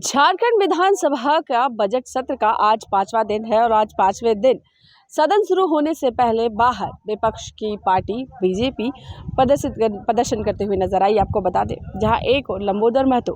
झारखंड विधानसभा का बजट सत्र का आज 5वां दिन है और आज 5वें दिन सदन शुरू होने से पहले बाहर विपक्ष की पार्टी बीजेपी प्रदर्शन करते हुए नजर आई। आपको बता दें, जहां एक और लंबोदर महतो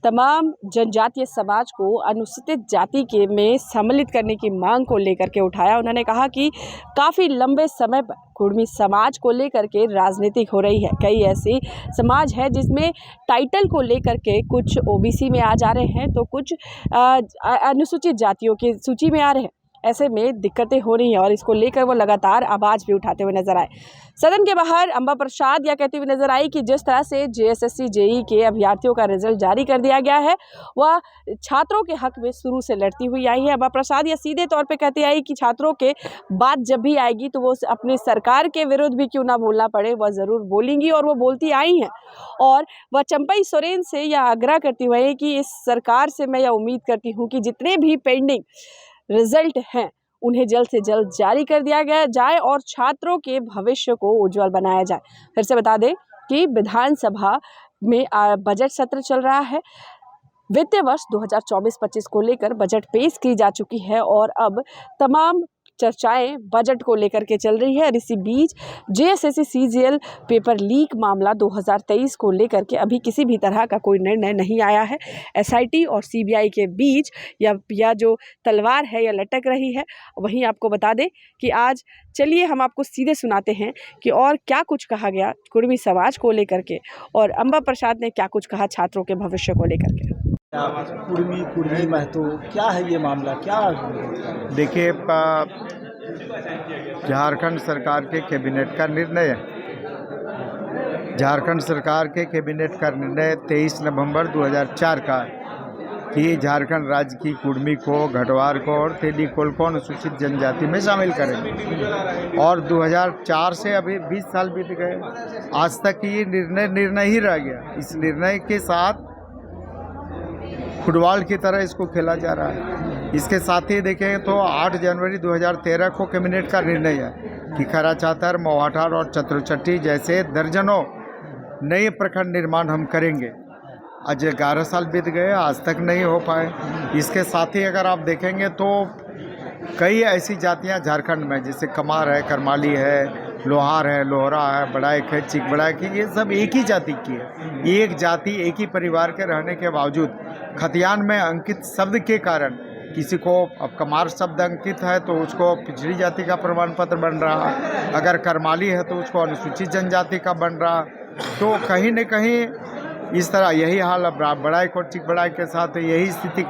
तमाम जनजातीय समाज को अनुसूचित जाति के में सम्मिलित करने की मांग को लेकर के उठाया। उन्होंने कहा कि काफ़ी लंबे समय पर कुर्मी समाज को लेकर के राजनीति हो रही है। कई ऐसे समाज है जिसमें टाइटल को लेकर के कुछ ओबीसी में आ जा रहे हैं तो कुछ अनुसूचित जातियों की सूची में आ रहे हैं। ऐसे में दिक्कतें हो रही हैं और इसको लेकर वो लगातार आवाज़ भी उठाते हुए नजर आए। सदन के बाहर अंबा प्रसाद यह कहती हुई नजर आई कि जिस तरह से जेएसएससी जेई के अभ्यर्थियों का रिजल्ट जारी कर दिया गया है वह छात्रों के हक में शुरू से लड़ती हुई आई है। अंबा प्रसाद यह सीधे तौर पे कहती आई कि छात्रों के बात जब भी आएगी तो वो अपनी सरकार के विरुद्ध भी क्यों ना बोलना पड़े वह ज़रूर बोलेंगी और वो बोलती आई हैं। और वह चंपई सोरेन से यह आग्रह करती हुई है कि इस सरकार से मैं यह उम्मीद करती हूँ कि जितने भी पेंडिंग रिजल्ट हैं उन्हें जल्द से जल्द जारी कर दिया गया जाए और छात्रों के भविष्य को उज्जवल बनाया जाए। फिर से बता दें कि विधानसभा में बजट सत्र चल रहा है। वित्तीय वर्ष 2024-25 को लेकर बजट पेश की जा चुकी है और अब तमाम चर्चाएं बजट को लेकर के चल रही है। और इसी बीच जेएसएससी सीजीएल पेपर लीक मामला 2023 को लेकर के अभी किसी भी तरह का कोई निर्णय नहीं आया है। एसआईटी और सीबीआई के बीच या जो तलवार है या लटक रही है। वहीं आपको बता दें कि आज चलिए हम आपको सीधे सुनाते हैं कि और क्या कुछ कहा गया कुर्मी समाज को लेकर के और अंबा प्रसाद ने क्या कुछ कहा छात्रों के भविष्य को लेकर के। कुर्मी महतो क्या है ये मामला, क्या? देखिए, झारखंड सरकार के कैबिनेट का निर्णय है। झारखंड सरकार के कैबिनेट का निर्णय 23 नवंबर 2004 का कि झारखंड राज्य की कुर्मी को, घटवार को और तेलीकोल को अनुसूचित जनजाति में शामिल करेंगे। और 2004 से अभी 20 साल बीत गए, आज तक ये निर्णय ही रह गया। इस निर्णय के साथ फुटबॉल की तरह इसको खेला जा रहा है। इसके साथ ही देखें तो 8 जनवरी 2013 को कैबिनेट का निर्णय है कि खरा चातर, मवाठार और चतुरचट्टी जैसे दर्जनों नए प्रखंड निर्माण हम करेंगे। आज 11 साल बीत गए, आज तक नहीं हो पाए। इसके साथ ही अगर आप देखेंगे तो कई ऐसी जातियां झारखंड में, जैसे कमार है, करमाली है, लोहार है, लोहरा है, बड़ाइक है, चिक बड़ाइक है, ये सब एक ही जाति की है। एक जाति, एक ही परिवार के रहने के बावजूद खतियान में अंकित शब्द के कारण किसी को, अब कमार शब्द अंकित है तो उसको पिछड़ी जाति का प्रमाण पत्र बन रहा, अगर करमाली है तो उसको अनुसूचित जनजाति का बन रहा। तो कहीं न कहीं इस तरह यही हाल अब बड़ाइक और चिक बड़ाइक के साथ, यही स्थिति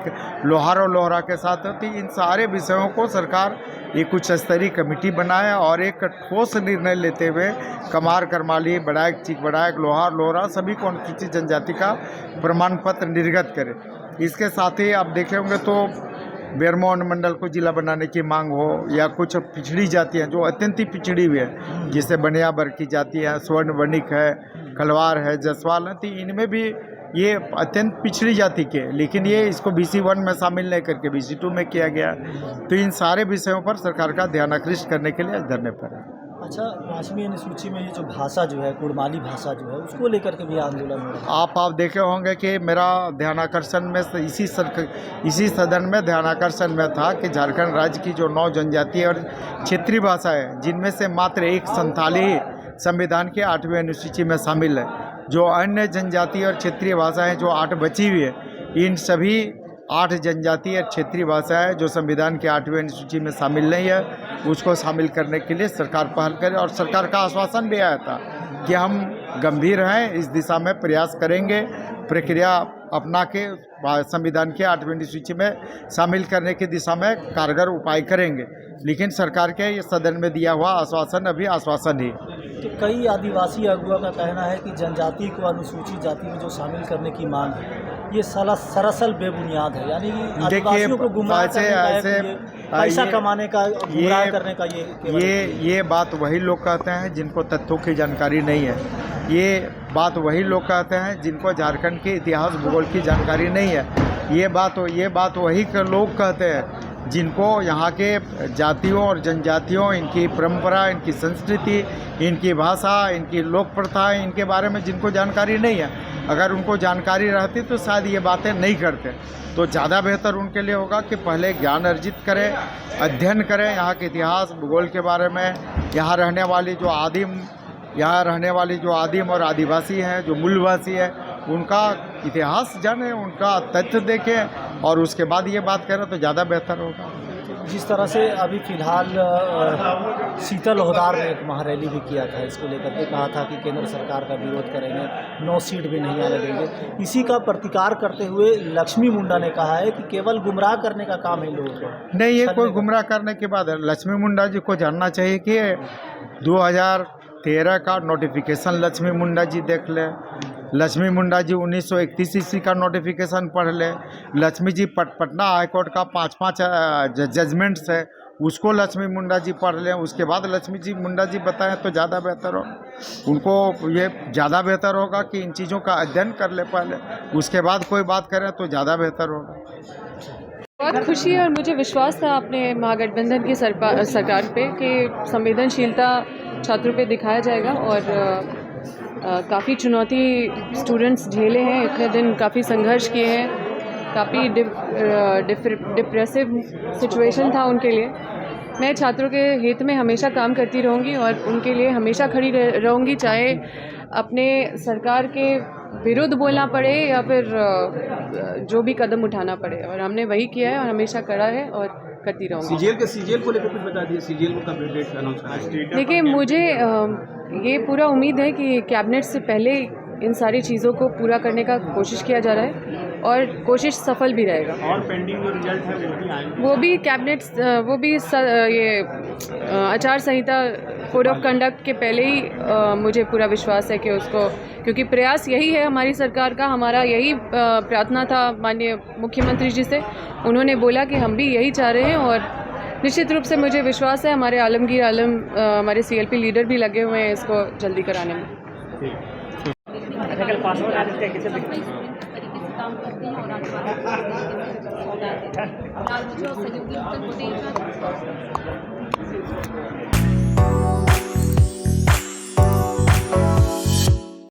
लोहार और लोहरा के साथ होती। इन सारे विषयों को सरकार एक उच्च स्तरीय कमेटी बनाए और एक ठोस निर्णय लेते हुए कमार, करमाली, बड़ाइक, चिक बड़ाइक, लोहार, लोहरा सभी को अनुसूचित जनजाति का प्रमाण पत्र निर्गत करे। इसके साथ ही आप देखे होंगे तो बेरमो अनुमंडल को जिला बनाने की मांग हो, या कुछ पिछड़ी जातियाँ जो अत्यंत ही पिछड़ी हुई है, जैसे बनिया बर की जाति है, स्वर्ण वणिक है, खलवार है, जसवाल है, तो इनमें भी ये अत्यंत पिछड़ी जाति के, लेकिन ये इसको BC1 में शामिल नहीं करके BC2 में किया गया। तो इन सारे विषयों पर सरकार का ध्यान आकृष्ट करने के लिए धरने पर है। अच्छा, 5वीं अनुसूची में ये जो भाषा जो है, कुड़माली भाषा जो है, उसको लेकर के भी आंदोलन हो रहा है। आप देखे होंगे कि मेरा ध्यानाकर्षण में इसी सदन में ध्यानाकर्षण में था कि झारखंड राज्य की जो 9 जनजातीय और क्षेत्रीय भाषा है, जिनमें से मात्र एक संथाली ही संविधान के 8वें अनुसूची में शामिल है। जो अन्य जनजातीय और क्षेत्रीय भाषाएं जो 8 बची हुई है, इन सभी 8 जनजातीय और क्षेत्रीय भाषाएं जो संविधान के 8वें अनुसूची में शामिल नहीं है, उसको शामिल करने के लिए सरकार पहल करे। और सरकार का आश्वासन भी आया था कि हम गंभीर हैं, इस दिशा में प्रयास करेंगे, प्रक्रिया अपना के संविधान के 8वें अनुसूची में शामिल करने की दिशा में कारगर उपाय करेंगे। लेकिन सरकार के ये सदन में दिया हुआ आश्वासन अभी आश्वासन ही। तो कई आदिवासी अगुआ का कहना है कि जनजाति को अनुसूचित जाति में जो शामिल करने की मांग है, ये सरासर बेबुनियाद है। यानी कि आदिवासियों को गुमराह करने का, पैसा कमाने का, गुमराह करने का ये बात वही लोग कहते हैं जिनको तथ्यों की जानकारी नहीं है। ये बात वही लोग कहते हैं जिनको झारखंड के इतिहास भूगोल की जानकारी नहीं है। ये बात वही लोग कहते हैं जिनको यहाँ के जातियों और जनजातियों, इनकी परंपरा, इनकी संस्कृति, इनकी भाषा, इनकी लोक प्रथा, इनके बारे में जिनको जानकारी नहीं है, अगर उनको जानकारी रहती तो शायद ये बातें नहीं करते। तो ज़्यादा बेहतर उनके लिए होगा कि पहले ज्ञान अर्जित करें, अध्ययन करें यहाँ के इतिहास भूगोल के बारे में, यहाँ रहने वाली जो आदिम और आदिवासी हैं, जो मूलवासी है, उनका इतिहास जानें, उनका तथ्य देखें और उसके बाद ये बात करें तो ज़्यादा बेहतर होगा। जिस तरह से अभी फ़िलहाल शीतल होदार ने एक महारैली भी किया था, इसको लेकर के कहा था कि केंद्र सरकार का विरोध करेंगे, 9 सीट भी नहीं आने देंगे। इसी का प्रतिकार करते हुए लक्ष्मी मुंडा ने कहा है कि केवल गुमराह करने का काम है लोगों को। नहीं, ये कोई गुमराह करने की बात है। लक्ष्मी मुंडा जी को जानना चाहिए कि 2013 का नोटिफिकेशन लक्ष्मी मुंडा जी देख ले। लक्ष्मी मुंडा जी 1931 ईस्वी का नोटिफिकेशन पढ़ ले। लक्ष्मी जी पटना हाईकोर्ट का 5 जजमेंट्स है, उसको लक्ष्मी मुंडा जी पढ़ लें। उसके बाद लक्ष्मी जी मुंडा जी बताएं तो ज़्यादा बेहतर हो। उनको ये ज़्यादा बेहतर होगा कि इन चीज़ों का अध्ययन कर ले पहले, उसके बाद कोई बात करें तो ज़्यादा बेहतर होगा। बहुत खुशी है और मुझे विश्वास था अपने महागठबंधन की सरकार पे कि संवेदनशीलता छात्रों पे दिखाया जाएगा। और काफ़ी चुनौती स्टूडेंट्स झेले हैं, इतने दिन काफ़ी संघर्ष किए हैं, काफ़ी डिप्रेसिव सिचुएशन था उनके लिए। मैं छात्रों के हित में हमेशा काम करती रहूँगी और उनके लिए हमेशा खड़ी रहूँगी, चाहे अपने सरकार के विरुद्ध बोलना पड़े या फिर जो भी कदम उठाना पड़े। और हमने वही किया है और हमेशा करा है और करती रहूँगी। सीजीएल को लेकर कुछ बता दिए, सीजीएल को कब डेट अनाउंस करेंगे? देखिए, मुझे ये पूरा उम्मीद है कि कैबिनेट से पहले इन सारी चीज़ों को पूरा करने का कोशिश किया जा रहा है और कोशिश सफल भी रहेगा। और पेंडिंग जो रिजल्ट है वो भी आएंगे, वो भी कैबिनेट, वो भी ये आचार संहिता कोड ऑफ कंडक्ट के पहले ही मुझे पूरा विश्वास है कि उसको, क्योंकि प्रयास यही है हमारी सरकार का, हमारा यही प्रार्थना था माननीय मुख्यमंत्री जी से। उन्होंने बोला कि हम भी यही चाह रहे हैं और निश्चित रूप से मुझे विश्वास है हमारे आलमगीर आलम, हमारे सीएलपी लीडर भी लगे हुए हैं इसको जल्दी कराने में। काम करते हैं और आपके पास मुझे सहयोगी होते हैं।